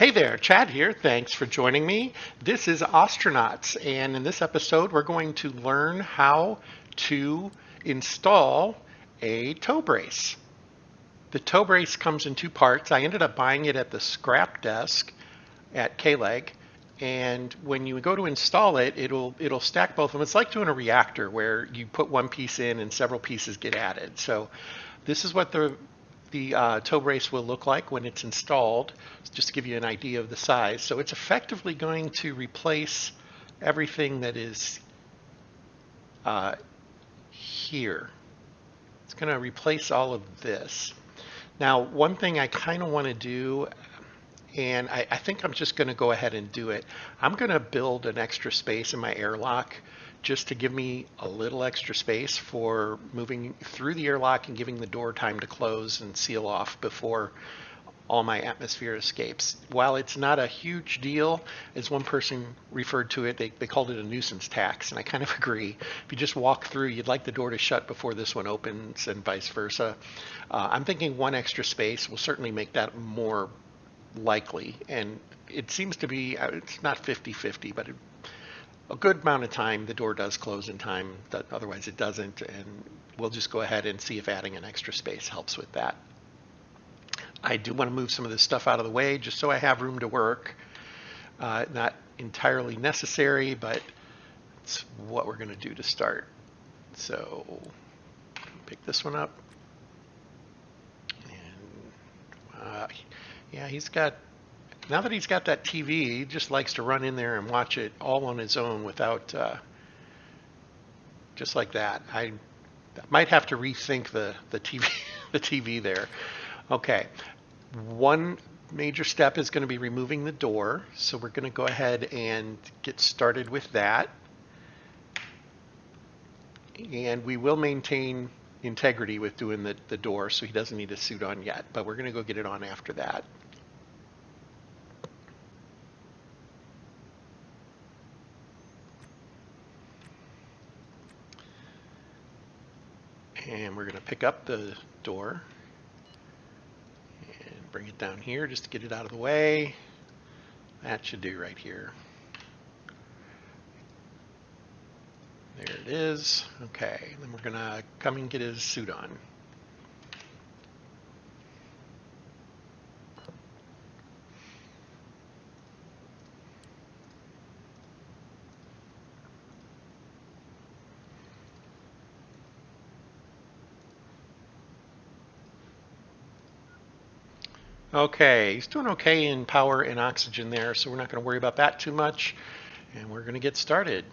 Hey there, Chad here. Thanks for joining me. This is Ostranauts, and in this episode, we're going to learn how to install a toe brace. The toe brace comes in two parts. I ended up buying it at the scrap desk at K-Leg, and when you go to install it, it'll stack both of them. It's like doing a reactor where you put one piece in and several pieces get added. So this is what the toe brace will look like when it's installed, just to give you an idea of the size. So it's effectively going to replace everything that is here. It's going to replace all of this. Now, one thing I kind of want to do, and I think I'm just going to go ahead and do it. I'm going to build an extra space in my airlock just to give me a little extra space for moving through the airlock and giving the door time to close and seal off before all my atmosphere escapes. While it's not a huge deal, as one person referred to it, they called it a nuisance tax, and I kind of agree. If you just walk through, you'd like the door to shut before this one opens and vice versa. I'm thinking one extra space will certainly make that more likely, and it seems to be, it's not 50-50, but a good amount of time the door does close in time, otherwise it doesn't, and we'll just go ahead and see if adding an extra space helps with that. I do want to move some of this stuff out of the way just so I have room to work. Not entirely necessary, but it's what we're going to do to start. So pick this one up. And yeah, now that he's got that TV, he just likes to run in there and watch it all on his own without, just like that. I might have to rethink the TV, the TV there. Okay, one major step is going to be removing the door, so we're going to go ahead and get started with that. And we will maintain integrity with doing the door, so he doesn't need a suit on yet, but we're going to go get it on after that. And we're going to pick up the door and bring it down here just to get it out of the way. That should do right here. There it is. Okay, then we're going to come and get his suit on. Okay, he's doing okay in power and oxygen there, so we're not going to worry about that too much. And we're going to get started.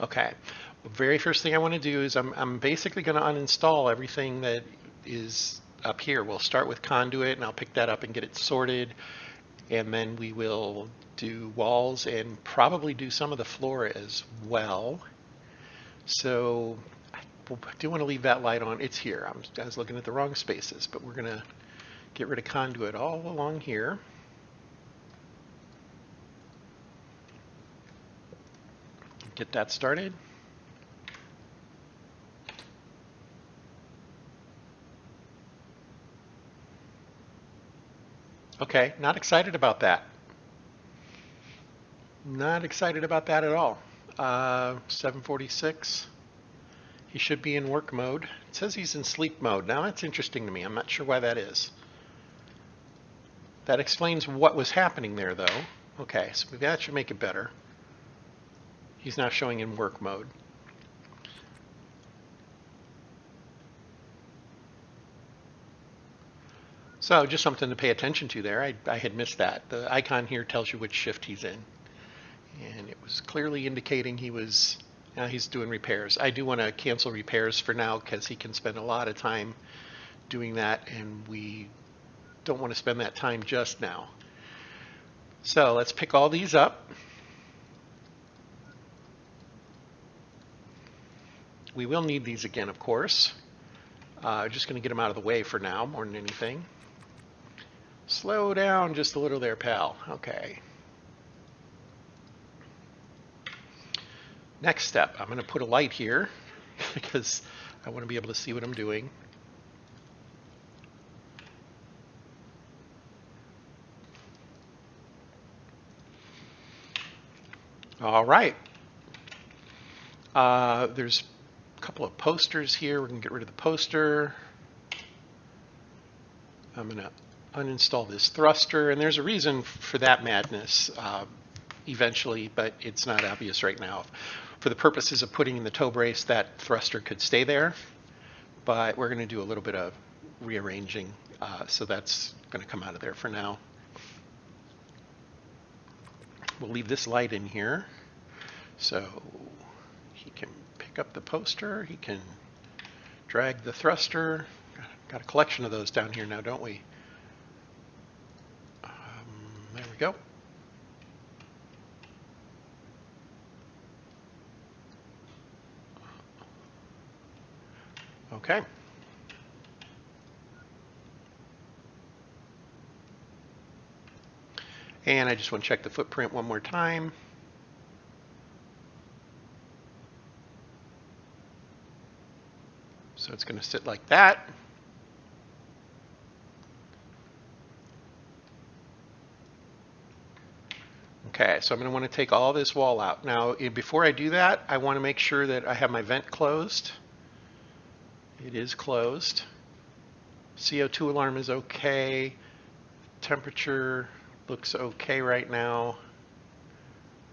Okay, the very first thing I want to do is I'm basically going to uninstall everything that is up here. We'll start with conduit, and I'll pick that up and get it sorted. And then we will do walls and probably do some of the floor as well. So I do want to leave that light on. It's here. I was looking at the wrong spaces, but we're going to get rid of conduit all along here. Get that started. Okay, not excited about that. Not excited about that at all. 746. He should be in work mode. It says he's in sleep mode. Now that's interesting to me. I'm not sure why that is. That explains what was happening there, though. Okay, so that should make it better. He's now showing in work mode. So just something to pay attention to there. I had missed that. The icon here tells you which shift he's in. And it was clearly indicating he's doing repairs. I do want to cancel repairs for now because he can spend a lot of time doing that, and we don't want to spend that time just now. So let's pick all these up. We will need these again, of course. Just going to get them out of the way for now, more than anything. Slow down just a little there, pal. Okay. Next step, I'm going to put a light here because I want to be able to see what I'm doing. All right. There's a couple of posters here. We're going to get rid of the poster. I'm going to uninstall this thruster, and there's a reason for that madness eventually, but it's not obvious right now. For the purposes of putting in the toe brace, that thruster could stay there, but we're going to do a little bit of rearranging, so that's going to come out of there for now. We'll leave this light in here, so he can pick up the poster, he can drag the thruster. Got a collection of those down here now, don't we? There we go. Okay. And I just want to check the footprint one more time. So it's going to sit like that. Okay, so I'm going to want to take all this wall out. Now, before I do that, I want to make sure that I have my vent closed. It is closed. CO2 alarm is okay. Temperature looks okay right now.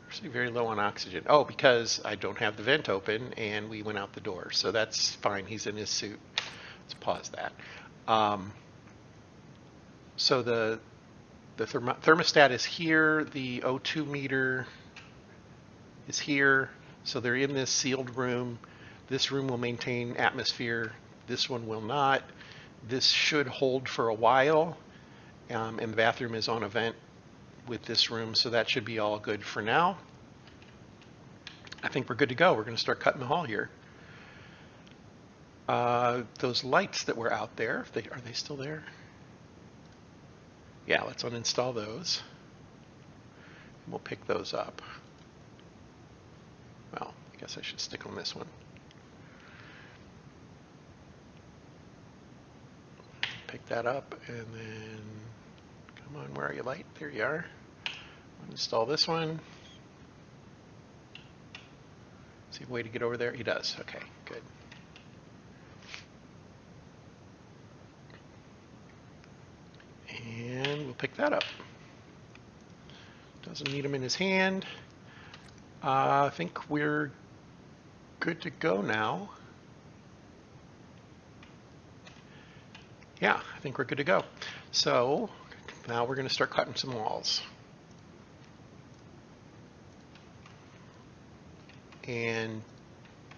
Actually very low on oxygen. Oh, because I don't have the vent open and we went out the door. So that's fine. He's in his suit. Let's pause that. So the thermostat is here. The O2 meter is here. So they're in this sealed room. This room will maintain atmosphere. This one will not. This should hold for a while. And the bathroom is on a vent with this room, so that should be all good for now. I think we're good to go. We're going to start cutting the hall here. Those lights that were out there, are they still there? Yeah, let's uninstall those. We'll pick those up. Well, I guess I should stick on this one. Pick that up and then, come on, where are you, light? There you are. Install this one. See a way to get over there? He does. Okay, good. And we'll pick that up. Doesn't need him in his hand. I think we're good to go now. Yeah, I think we're good to go. So now we're going to start cutting some walls. And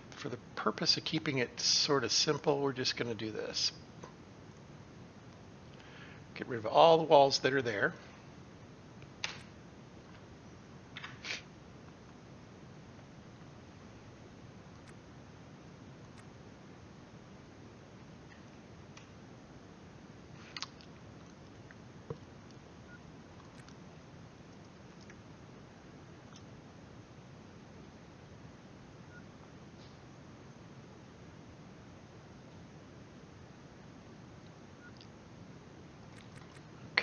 for the purpose of keeping it sort of simple, we're just going to do this. Get rid of all the walls that are there.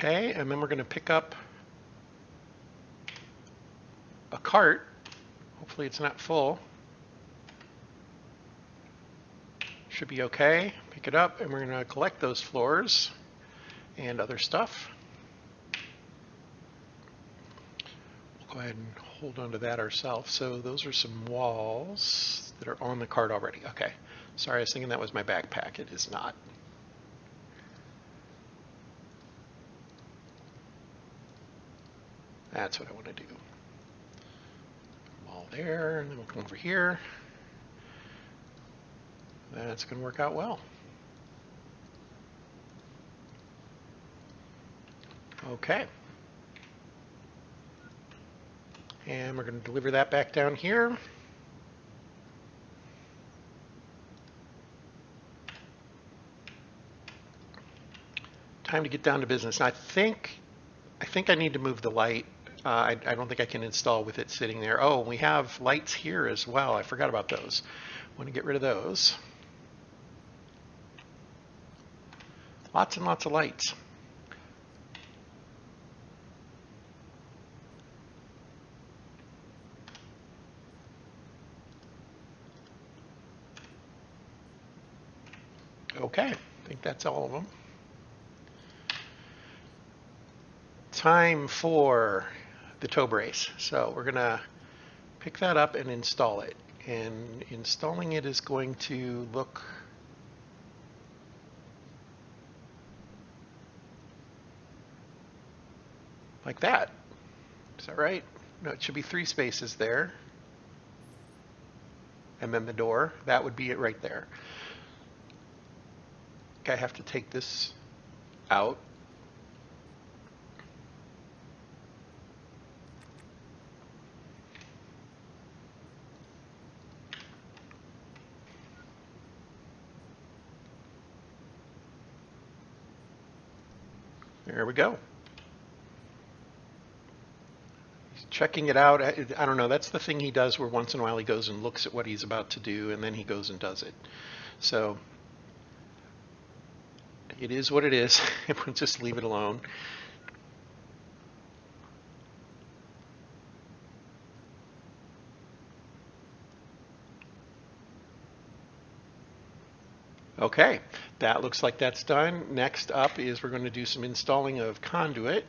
Okay, and then we're going to pick up a cart. Hopefully it's not full. Should be okay. Pick it up, and we're going to collect those floors and other stuff. We'll go ahead and hold on to that ourselves. So those are some walls that are on the cart already. Okay. Sorry, I was thinking that was my backpack. It is not. That's what I want to do. Wall there, and then we'll come over here. That's going to work out well. Okay. And we're going to deliver that back down here. Time to get down to business. And I think I need to move the light. I don't think I can install with it sitting there. Oh, we have lights here as well. I forgot about those. I want to get rid of those. Lots and lots of lights. Okay, I think that's all of them. Time for the toe brace. So we're gonna pick that up and install it. And installing it is going to look like that. Is that right? No, it should be 3 spaces there. And then the door. That would be it right there. I have to take this out. There we go. He's checking it out. I don't know. That's the thing he does where once in a while he goes and looks at what he's about to do and then he goes and does it. So it is what it is. We'll just leave it alone. Okay, that looks like that's done. Next up is we're going to do some installing of conduit.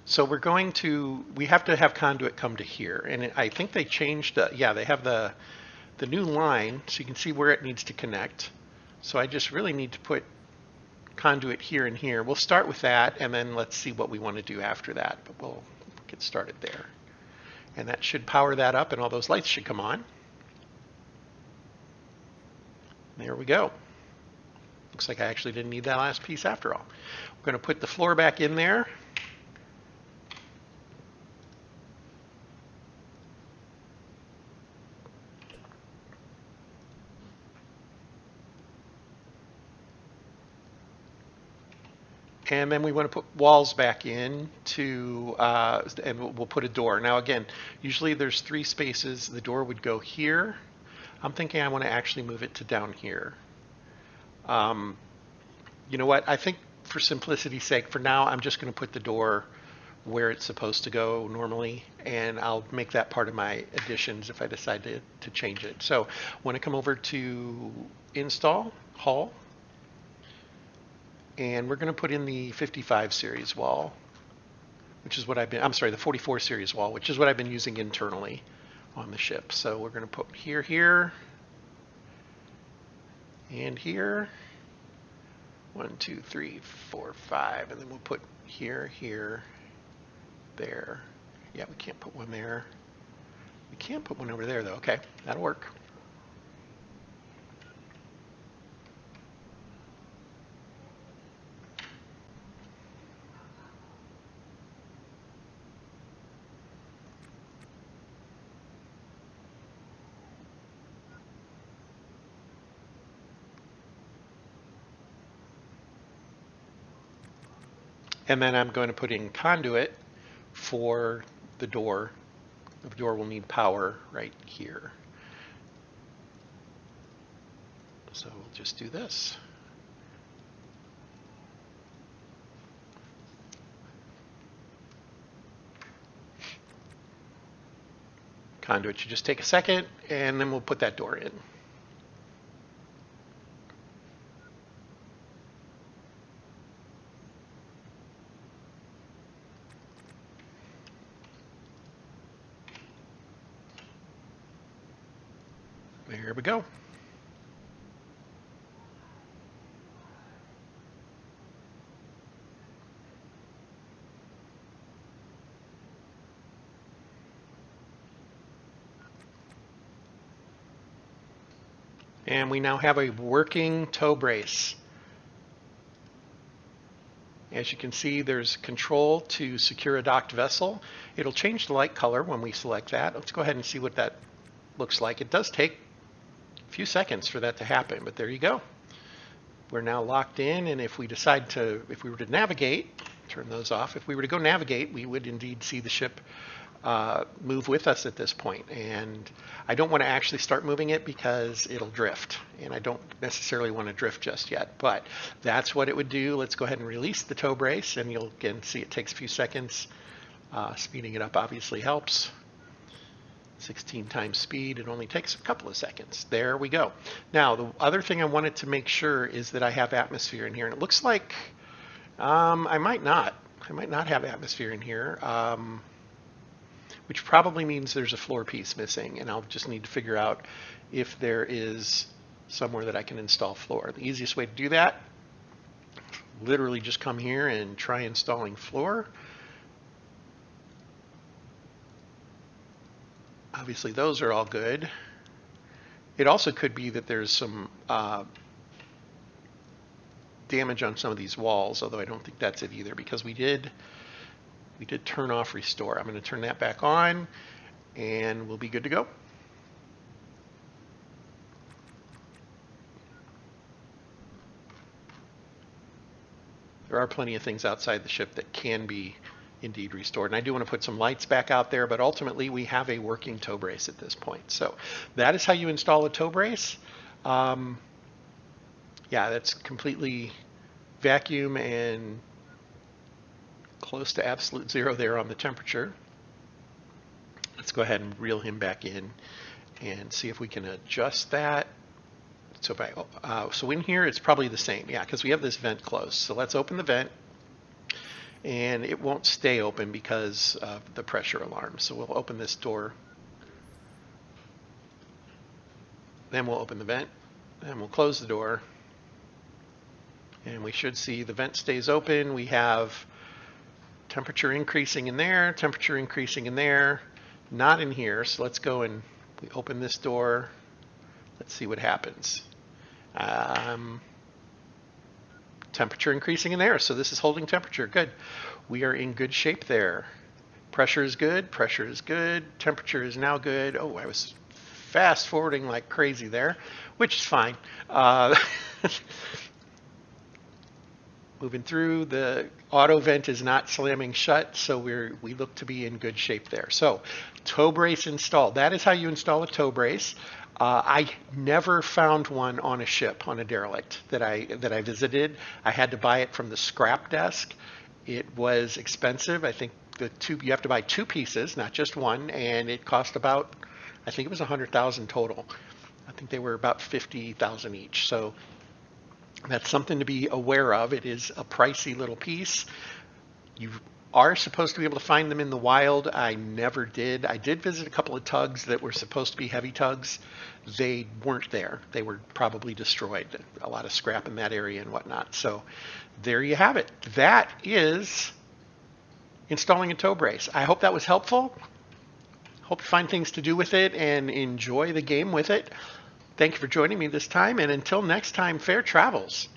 So we have to have conduit come to here. And I think they changed, yeah, they have the new line so you can see where it needs to connect. So I just really need to put conduit here and here. We'll start with that and then let's see what we want to do after that. But we'll get started there. And that should power that up and all those lights should come on. There we go. Looks like I actually didn't need that last piece after all. We're going to put the floor back in there. And then we want to put walls back in and we'll put a door. Now again, usually there's 3 spaces. The door would go here. I'm thinking I want to actually move it to down here. You know what? I think for simplicity's sake, for now, I'm just going to put the door where it's supposed to go normally, and I'll make that part of my additions if I decide to change it. So I want to come over to Install, Hull, and we're going to put in the 55 series wall, which is what I'm sorry, the 44 series wall, which is what I've been using internally on the ship. So we're going to put here, and here. 1, 2, 3, 4, 5, and then we'll put here, there. Yeah, we can't put one there. We can put one over there though. Okay, that'll work. And then I'm going to put in conduit for the door. The door will need power right here. So we'll just do this. Conduit should just take a second, and then we'll put that door in. There we go. And we now have a working toe brace. As you can see, there's control to secure a docked vessel. It'll change the light color when we select that. Let's go ahead and see what that looks like. It does take a few seconds for that to happen, but there you go. We're now locked in, and if we were to navigate, turn those off, if we were to go navigate, we would indeed see the ship move with us at this point. And I don't want to actually start moving it because it'll drift, and I don't necessarily want to drift just yet, but that's what it would do. Let's go ahead and release the toe brace, and you'll again see it takes a few seconds. Speeding it up obviously helps. 16 times speed. It only takes a couple of seconds. There we go. Now, the other thing I wanted to make sure is that I have atmosphere in here. And it looks like I might not. I might not have atmosphere in here, which probably means there's a floor piece missing. And I'll just need to figure out if there is somewhere that I can install floor. The easiest way to do that, literally just come here and try installing floor. Obviously those are all good. It also could be that there's some damage on some of these walls, although I don't think that's it either, because we did turn off restore. I'm going to turn that back on and we'll be good to go. There are plenty of things outside the ship that can be indeed restored. And I do want to put some lights back out there, but ultimately we have a working tow brace at this point. So that is how you install a tow brace. Yeah, that's completely vacuum and close to absolute zero there on the temperature. Let's go ahead and reel him back in and see if we can adjust that. So so in here it's probably the same, yeah, because we have this vent closed. So let's open the vent, and it won't stay open because of the pressure alarm. So we'll open this door, then we'll open the vent, and we'll close the door, and we should see the vent stays open. We have temperature increasing in there, temperature increasing in there, not in here. So let's go and we open this door. Let's see what happens. Temperature increasing in there, so this is holding temperature. Good. We are in good shape there. Pressure is good. Pressure is good. Temperature is now good. Oh, I was fast forwarding like crazy there, which is fine. Moving through, the auto vent is not slamming shut, so we look to be in good shape there. So, tow brace installed. That is how you install a tow brace. I never found one on a ship, on a derelict that I visited. I had to buy it from the scrap desk. It was expensive. I think you have to buy two pieces, not just one, and it cost about, I think it was 100,000 total. I think they were about 50,000 each. So that's something to be aware of. It is a pricey little piece. You are supposed to be able to find them in the wild. I never did. I did visit a couple of tugs that were supposed to be heavy tugs. They weren't there. They were probably destroyed. A lot of scrap in that area and whatnot. So there you have it. That is installing a tow brace. I hope that was helpful. Hope you find things to do with it and enjoy the game with it. Thank you for joining me this time, and until next time, fair travels.